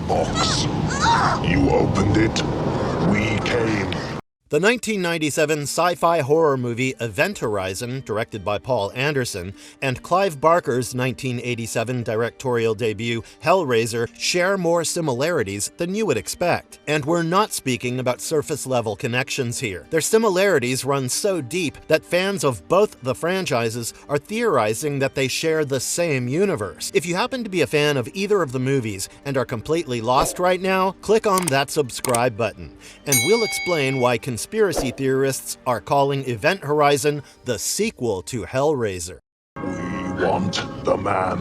box. You opened it. We came. The 1997 sci-fi horror movie Event Horizon, directed by Paul Anderson, and Clive Barker's 1987 directorial debut Hellraiser share more similarities than you would expect. And we're not speaking about surface-level connections here. Their similarities run so deep that fans of both the franchises are theorizing that they share the same universe. If you happen to be a fan of either of the movies and are completely lost right now, click on that subscribe button, and we'll explain why conspiracy theorists are calling Event Horizon the sequel to Hellraiser. We want the man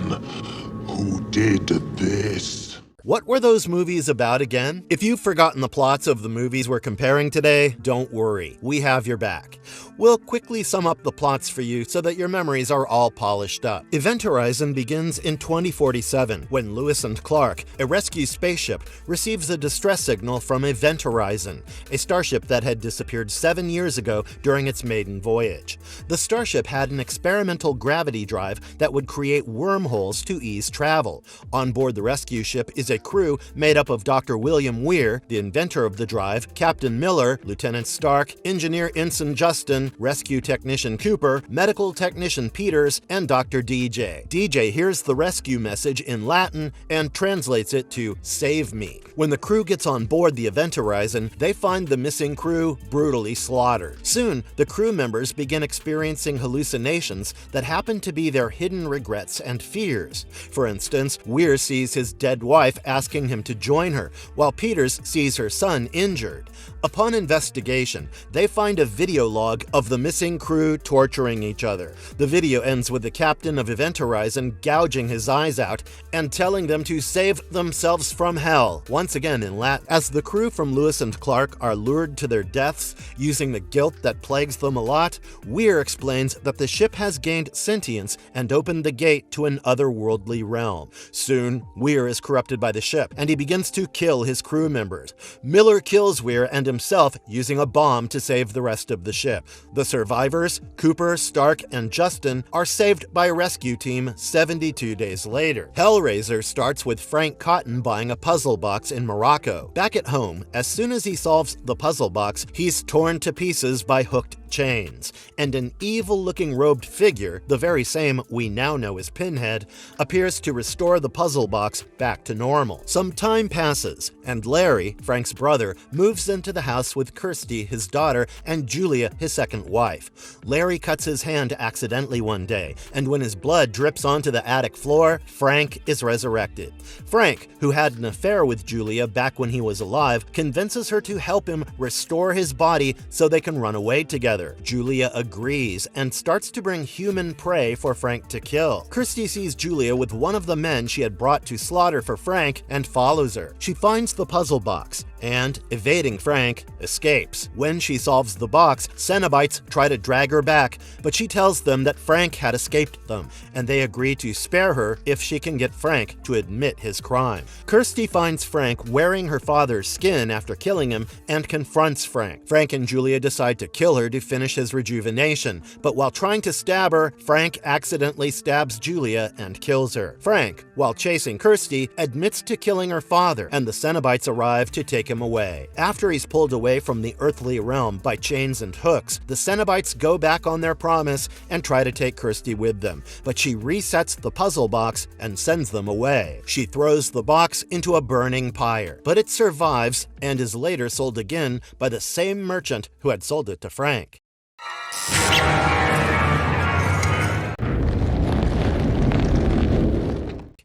who did this. What were those movies about again? If you've forgotten the plots of the movies we're comparing today, don't worry, we have your back. We'll quickly sum up the plots for you so that your memories are all polished up. Event Horizon begins in 2047, when Lewis and Clark, a rescue spaceship, receives a distress signal from Event Horizon, a starship that had disappeared 7 years ago during its maiden voyage. The starship had an experimental gravity drive that would create wormholes to ease travel. On board the rescue ship is a crew made up of Dr. William Weir, the inventor of the drive, Captain Miller, Lieutenant Stark, Engineer Ensign Justin, Rescue Technician Cooper, Medical Technician Peters, and Dr. DJ. DJ hears the rescue message in Latin and translates it to "Save me." When the crew gets on board the Event Horizon, they find the missing crew brutally slaughtered. Soon, the crew members begin experiencing hallucinations that happen to be their hidden regrets and fears. For instance, Weir sees his dead wife asking him to join her, while Peters sees her son injured. Upon investigation, they find a video log of the missing crew torturing each other. The video ends with the captain of Event Horizon gouging his eyes out and telling them to save themselves from hell, once again in Latin. As the crew from Lewis and Clark are lured to their deaths using the guilt that plagues them a lot, Weir explains that the ship has gained sentience and opened the gate to an otherworldly realm. Soon, Weir is corrupted by the ship, and he begins to kill his crew members. Miller kills Weir and himself using a bomb to save the rest of the ship. The survivors, Cooper, Stark, and Justin, are saved by a rescue team 72 days later. Hellraiser starts with Frank Cotton buying a puzzle box in Morocco. Back at home, as soon as he solves the puzzle box, he's torn to pieces by hooked chains, and an evil-looking robed figure, the very same we now know as Pinhead, appears to restore the puzzle box back to normal. Some time passes, and Larry, Frank's brother, moves into the house with Kirsty, his daughter, and Julia, his second wife. Larry cuts his hand accidentally one day, and when his blood drips onto the attic floor, Frank is resurrected. Frank, who had an affair with Julia back when he was alive, convinces her to help him restore his body so they can run away together. Julia agrees and starts to bring human prey for Frank to kill. Kirsty sees Julia with one of the men she had brought to slaughter for Frank and follows her. She finds the puzzle box and, evading Frank, escapes. When she solves the box, Cenobites try to drag her back, but she tells them that Frank had escaped them, and they agree to spare her if she can get Frank to admit his crime. Kirsty finds Frank wearing her father's skin after killing him and confronts Frank. Frank and Julia decide to kill her to finish his rejuvenation, but while trying to stab her, Frank accidentally stabs Julia and kills her. Frank, while chasing Kirsty, admits to killing her father, and the Cenobites arrive to take him away. After he's pulled away from the earthly realm by chains and hooks, the Cenobites go back on their promise and try to take Kirsty with them, but she resets the puzzle box and sends them away. She throws the box into a burning pyre, but it survives and is later sold again by the same merchant who had sold it to Frank.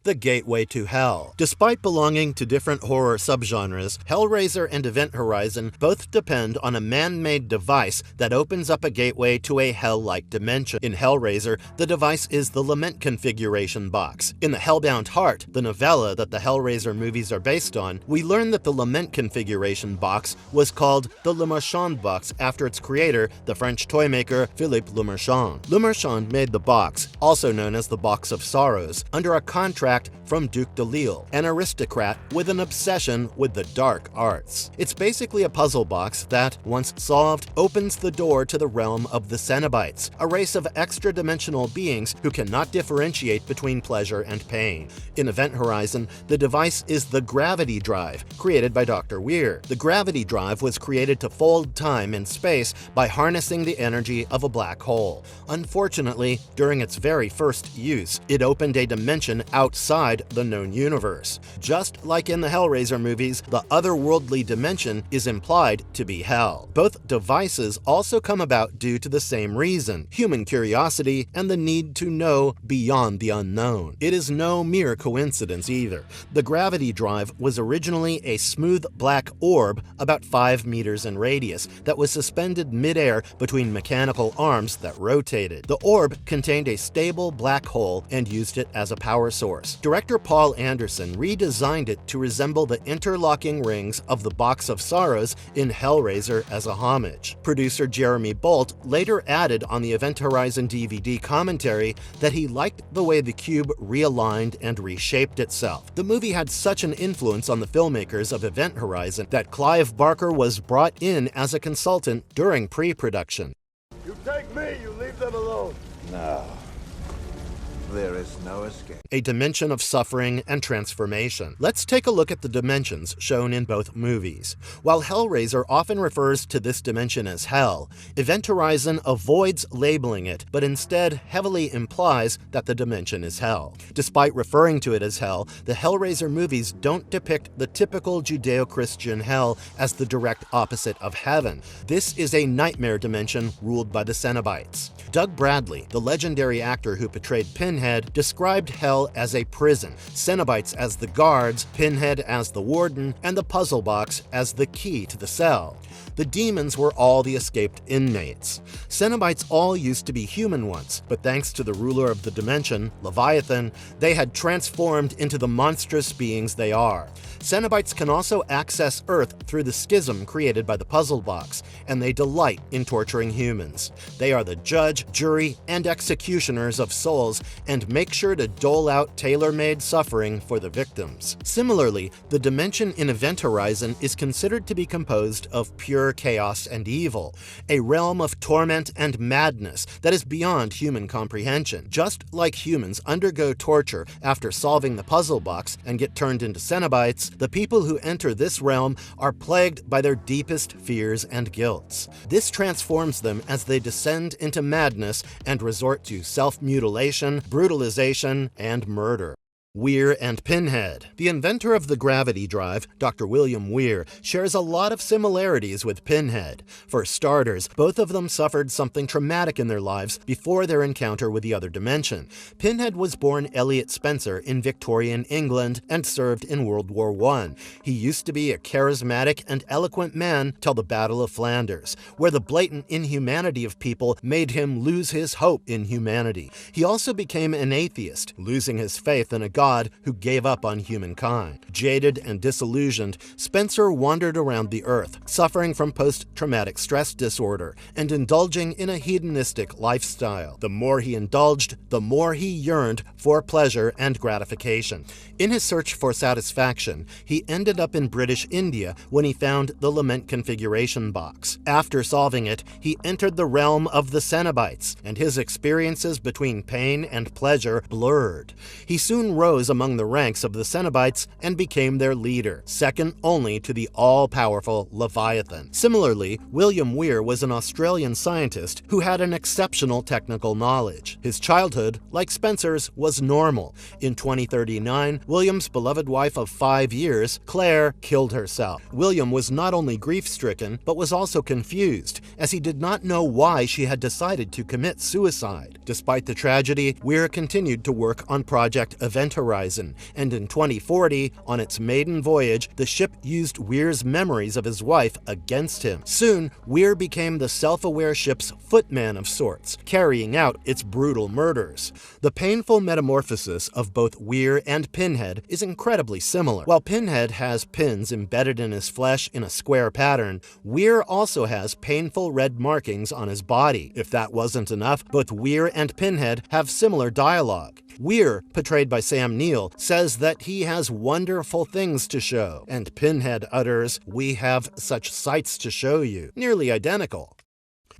The Gateway to Hell. Despite belonging to different horror subgenres, Hellraiser and Event Horizon both depend on a man-made device that opens up a gateway to a hell-like dimension. In Hellraiser, the device is the Lament Configuration Box. In The Hellbound Heart, the novella that the Hellraiser movies are based on, we learn that the Lament Configuration Box was called the Le Marchand Box after its creator, the French toymaker Philippe Le Marchand. Le Marchand made the box, also known as the Box of Sorrows, under a contract extract from Duke de Lille, an aristocrat with an obsession with the dark arts. It's basically a puzzle box that, once solved, opens the door to the realm of the Cenobites, a race of extra-dimensional beings who cannot differentiate between pleasure and pain. In Event Horizon, the device is the gravity drive, created by Dr. Weir. The gravity drive was created to fold time and space by harnessing the energy of a black hole. Unfortunately, during its very first use, it opened a dimension outside the known universe. Just like in the Hellraiser movies, the otherworldly dimension is implied to be hell. Both devices also come about due to the same reason: human curiosity and the need to know beyond the unknown. It is no mere coincidence either. The gravity drive was originally a smooth black orb about 5 meters in radius that was suspended mid-air between mechanical arms that rotated. The orb contained a stable black hole and used it as a power source. Director Paul Anderson redesigned it to resemble the interlocking rings of the Box of Sorrows in Hellraiser as a homage. Producer Jeremy Bolt later added on the Event Horizon DVD commentary that he liked the way the cube realigned and reshaped itself. The movie had such an influence on the filmmakers of Event Horizon that Clive Barker was brought in as a consultant during pre-production. You take me, you leave them alone. No. There is no escape. A dimension of suffering and transformation. Let's take a look at the dimensions shown in both movies. While Hellraiser often refers to this dimension as hell, Event Horizon avoids labeling it, but instead heavily implies that the dimension is hell. Despite referring to it as hell, the Hellraiser movies don't depict the typical Judeo-Christian hell as the direct opposite of heaven. This is a nightmare dimension ruled by the Cenobites. Doug Bradley, the legendary actor who portrayed Pinhead, described hell as a prison, Cenobites as the guards, Pinhead as the warden, and the puzzle box as the key to the cell. The demons were all the escaped inmates. Cenobites all used to be human once, but thanks to the ruler of the dimension, Leviathan, they had transformed into the monstrous beings they are. Cenobites can also access Earth through the schism created by the puzzle box, and they delight in torturing humans. They are the judge, jury, and executioners of souls, and make sure to dole out tailor-made suffering for the victims. Similarly, the dimension in Event Horizon is considered to be composed of pure chaos and evil, a realm of torment and madness that is beyond human comprehension. Just like humans undergo torture after solving the puzzle box and get turned into Cenobites, the people who enter this realm are plagued by their deepest fears and guilts. This transforms them as they descend into madness and resort to self-mutilation, brutalization, and murder. Weir and Pinhead. The inventor of the gravity drive, Dr. William Weir, shares a lot of similarities with Pinhead. For starters, both of them suffered something traumatic in their lives before their encounter with the other dimension. Pinhead was born Elliot Spencer in Victorian England and served in World War I. He used to be a charismatic and eloquent man till the Battle of Flanders, where the blatant inhumanity of people made him lose his hope in humanity. He also became an atheist, losing his faith in a God who gave up on humankind. Jaded and disillusioned, Spencer wandered around the earth, suffering from post-traumatic stress disorder and indulging in a hedonistic lifestyle. The more he indulged, the more he yearned for pleasure and gratification. In his search for satisfaction, he ended up in British India when he found the Lament configuration box. After solving it, he entered the realm of the Cenobites, and his experiences between pain and pleasure blurred. He soon rose among the ranks of the Cenobites and became their leader, second only to the all-powerful Leviathan. Similarly, William Weir was an Australian scientist who had an exceptional technical knowledge. His childhood, like Spencer's, was normal. In 2039, William's beloved wife of 5 years, Claire, killed herself. William was not only grief-stricken, but was also confused, as he did not know why she had decided to commit suicide. Despite the tragedy, Weir continued to work on Project Event Horizon, and in 2040, on its maiden voyage, the ship used Weir's memories of his wife against him. Soon, Weir became the self-aware ship's footman of sorts, carrying out its brutal murders. The painful metamorphosis of both Weir and Pinhead is incredibly similar. While Pinhead has pins embedded in his flesh in a square pattern, Weir also has painful red markings on his body. If that wasn't enough, both Weir and Pinhead have similar dialogue. Weir, portrayed by Sam Neill, says that he has wonderful things to show, and Pinhead utters, "We have such sights to show you," nearly identical.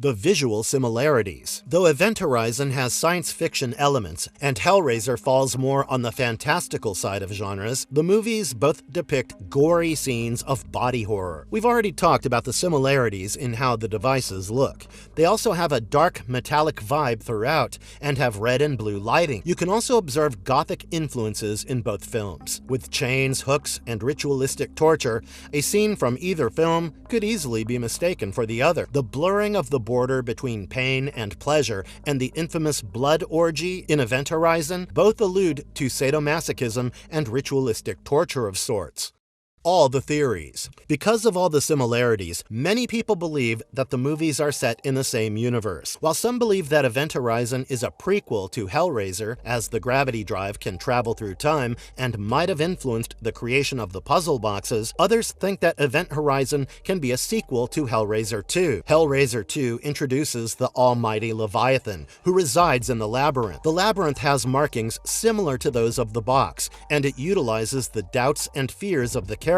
The visual similarities. Though Event Horizon has science fiction elements and Hellraiser falls more on the fantastical side of genres, the movies both depict gory scenes of body horror. We've already talked about the similarities in how the devices look. They also have a dark metallic vibe throughout and have red and blue lighting. You can also observe gothic influences in both films. With chains, hooks, and ritualistic torture, a scene from either film could easily be mistaken for the other. The blurring of the border between pain and pleasure and the infamous blood orgy in Event Horizon both allude to sadomasochism and ritualistic torture of sorts. All the theories. Because of all the similarities, many people believe that the movies are set in the same universe. While some believe that Event Horizon is a prequel to Hellraiser, as the gravity drive can travel through time and might have influenced the creation of the puzzle boxes, others think that Event Horizon can be a sequel to Hellraiser 2. Hellraiser 2 introduces the almighty Leviathan, who resides in the labyrinth. The labyrinth has markings similar to those of the box, and it utilizes the doubts and fears of the characters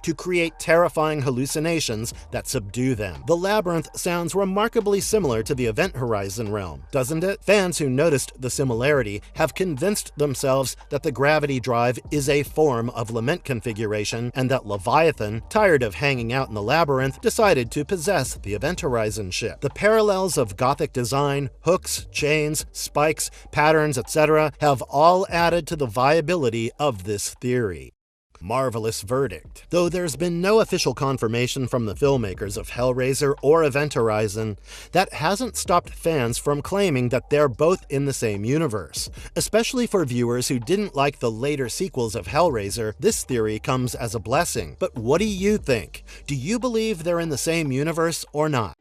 to create terrifying hallucinations that subdue them. The labyrinth sounds remarkably similar to the Event Horizon realm, doesn't it? Fans who noticed the similarity have convinced themselves that the gravity drive is a form of lament configuration and that Leviathan, tired of hanging out in the labyrinth, decided to possess the Event Horizon ship. The parallels of Gothic design, hooks, chains, spikes, patterns, etc. have all added to the viability of this theory. Marvelous verdict. Though there's been no official confirmation from the filmmakers of Hellraiser or Event Horizon, that hasn't stopped fans from claiming that they're both in the same universe. Especially for viewers who didn't like the later sequels of Hellraiser, this theory comes as a blessing. But what do you think? Do you believe they're in the same universe or not?